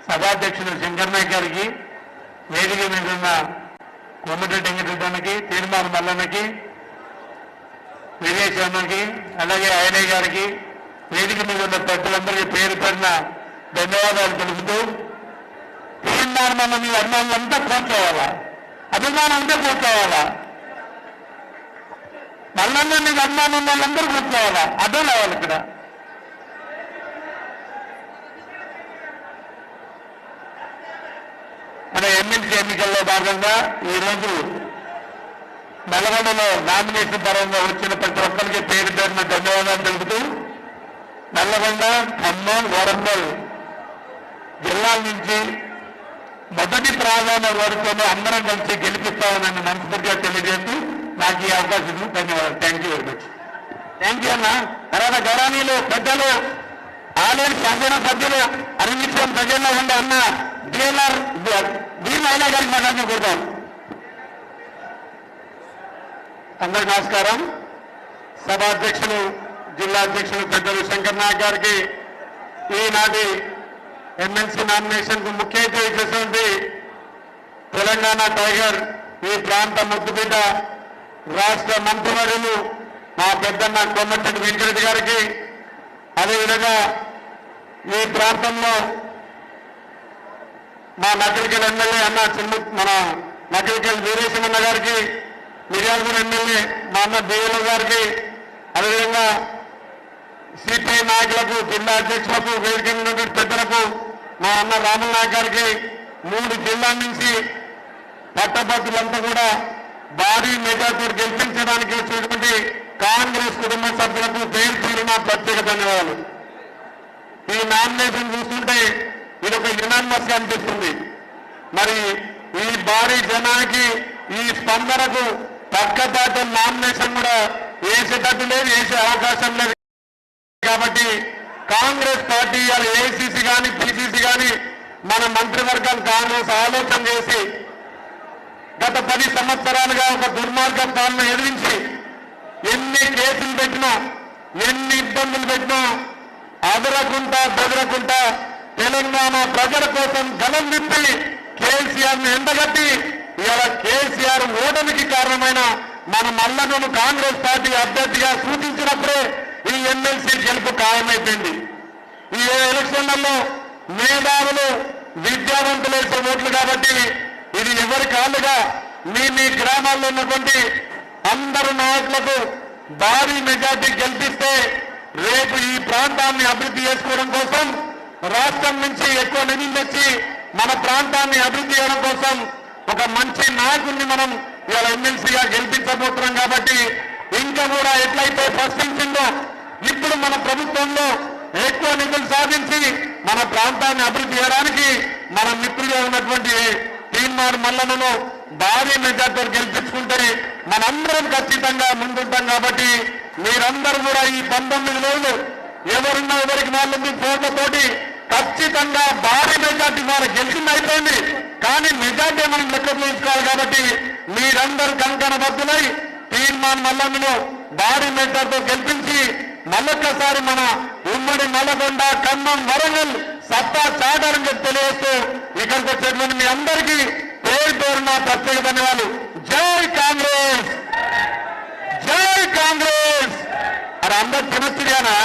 సభాధ్యక్షుడు శంకర్ నాయక్ గారికి, వేదిక మీద ఉన్న కొమ్మటిరెడ్డి వెంకటరెడ్డికి, తీర్మాన మల్లన్నకి, విజయ్ శర్మకి, అలాగే ఆయనయ్య గారికి, వేదిక మీద ఉన్న పెద్దలందరికీ పేరు పేరున ధన్యవాదాలు తెలుపుతూ, తీర్మాన మల్ల మీ అభిమానులంతా కూర్చోవాలా, అభిమానం అంతా కూర్చోవాలా, మల్లన్న మీకు అభిమానం ఉన్న వాళ్ళందరూ కూర్చోవాలా, అర్థం అవ్వాలి. ఇక్కడ మన ఎమ్మెల్సీ ఎన్నికల్లో భాగంగా ఈరోజు నల్గొండలో నామినేషన్ పరంగా వచ్చిన ప్రతి ఒక్కరికి పేరు పేరున ధన్యవాదాలు తెలుపుతూ, నల్గొండ, ఖమ్మం, వరంగల్ జిల్లాల నుంచి మొదటి ప్రాధాన్యత వరకునే అందరం కలిసి గెలిపిస్తామని మనస్ఫూర్తిగా తెలియజేస్తూ నాకు ఈ అవకాశం ధన్యవాదాలు. Thank you very much. Thank you అన్న. తర్వాత గౌరవనీయులు పెద్దలు, ఆలయ శాసన సభ్యులు, అరవించం ప్రజల్లో ఉండే అన్న డిఎల్ఆర్ బి మహిళా గారికి మాట్లాడిన కోరుతాం. అందరికి నమస్కారం. సభాధ్యక్షులు, జిల్లా అధ్యక్షులు పెద్దలు శంకర్ నాయక్ గారికి, ఈనాటి ఎమ్మెల్సీ నామినేషన్ కు ముఖ్య అతిథి చేసినటువంటి తెలంగాణ టైగర్, ఈ ప్రాంత ముద్దుబిడ్డ, రాష్ట్ర మంత్రివర్యులు మా పెద్దన్న కొమ్మటిరెడ్డి వెంకటరెడ్డి గారికి, అదేవిధంగా ఈ ప్రాంతంలో మా నకరికల్ ఎమ్మెల్యే అన్న మన నకరికల్ వీరేశమన్న గారికి, మిర్యాలగూడ ఎమ్మెల్యే మా అన్న బిఎల్ఓ గారికి, అదేవిధంగా సిపిఐ నాయకులకు, జిల్లా అధ్యక్షులకు, వేదిక ఉన్నటువంటి పెద్దలకు, మా అన్న రాముల నాయక్ గారికి, 3 జిల్లాల నుంచి పట్టభద్రులంతా కూడా భారీ మెజార్టీ గెలిపించడానికి వచ్చినటువంటి కాంగ్రెస్ కుటుంబ సభ్యులకు పేరు పేరున ప్రత్యేక ధన్యవాదాలు. ఈ నామినేషన్ చూస్తుంటే ఇది ఒక యునానిమస్ గా అనిపిస్తుంది. మరి ఈ భారీ జనానికి, ఈ స్పందనకు పక్కదాట నామినేషన్ కూడా వేసేటట్టు లేదు, వేసే అవకాశం లేదు. కాబట్టి కాంగ్రెస్ పార్టీ ఏసీసీ కానీ, పిసిసి కానీ, మన మంత్రివర్గం కాంగ్రెస్ ఆలోచన చేసి గత 10 సంవత్సరాలుగా ఒక దుర్మార్గ పాలన ఎదిరించి ఎన్ని కేసులు పెట్టినా, ఎన్ని ఇబ్బందులు పెట్టినా అదరకుంటా బెదరకుంటా తెలంగాణ ప్రజల కోసం గలం విప్పి కేసీఆర్ ను ఎండగట్టి ఇవాళ కేసీఆర్ ఓటమికి కారణమైన మన మల్లన్నను కాంగ్రెస్ పార్టీ అభ్యర్థిగా సూచించినప్పుడే ఈ ఎమ్మెల్సీ గెలుపు ఖాయమైపోయింది. ఈ ఎలక్షన్లలో మేధావులు, విద్యావంతులు వేసే ఓట్లు కాబట్టి ఇది ఎవరి కాళ్ళుగా మీ గ్రామాల్లో ఉన్నటువంటి అందరు నాయకులకు భారీ మెజార్టీ గెలిపిస్తే రేపు ఈ ప్రాంతాన్ని అభివృద్ధి చేసుకోవడం కోసం, రాష్ట్రం నుంచి ఎక్కువ నిధులు తెచ్చి మన ప్రాంతాన్ని అభివృద్ధి చేయడం కోసం ఒక మంచి నాయకుడిని మనం ఇవాళ ఎమ్మెల్సీగా గెలిపించబోతున్నాం. కాబట్టి ఇంకా కూడా ఎట్లయితే ప్రశ్నించిందో ఇప్పుడు మన ప్రభుత్వంలో ఎక్కువ నిధులు సాధించి మన ప్రాంతాన్ని అభివృద్ధి చేయడానికి మన మిత్రులుగా ఉన్నటువంటి తీర్మాన మల్లన్నను భారీ మెజార్టీతో గెలిపించుకుంటే మనందరం ఖచ్చితంగా ముందుంటాం. కాబట్టి మీరందరూ కూడా ఈ 19 రోజులు ఎవరున్నా ఎవరికి వాళ్ళని ఫోన్లతోటి ఖచ్చితంగా భారీ మెజార్టీ వారు గెలిచింది అయిపోయింది, కానీ మెజార్టీ మనం లెక్క తీసుకోవాలి. కాబట్టి మీరందరూ కంకణబద్దులై తీర్మాన మల్లన్నను భారీ మెజార్టీతో గెలిపించి మళ్ళొక్కసారి మన ఉమ్మడి నల్గొండ, ఖమ్మం, వరంగల్ సత్తా చాటాలని చెప్పి తెలియజేస్తూ ఇక్కడికి వచ్చేటువంటి మీ అందరికీ పేరు పేరున ప్రత్యేక ధన్యవాదాలు. జై కాంగ్రెస్, జై కాంగ్రెస్. అది అందరు తినొచ్చుగానా?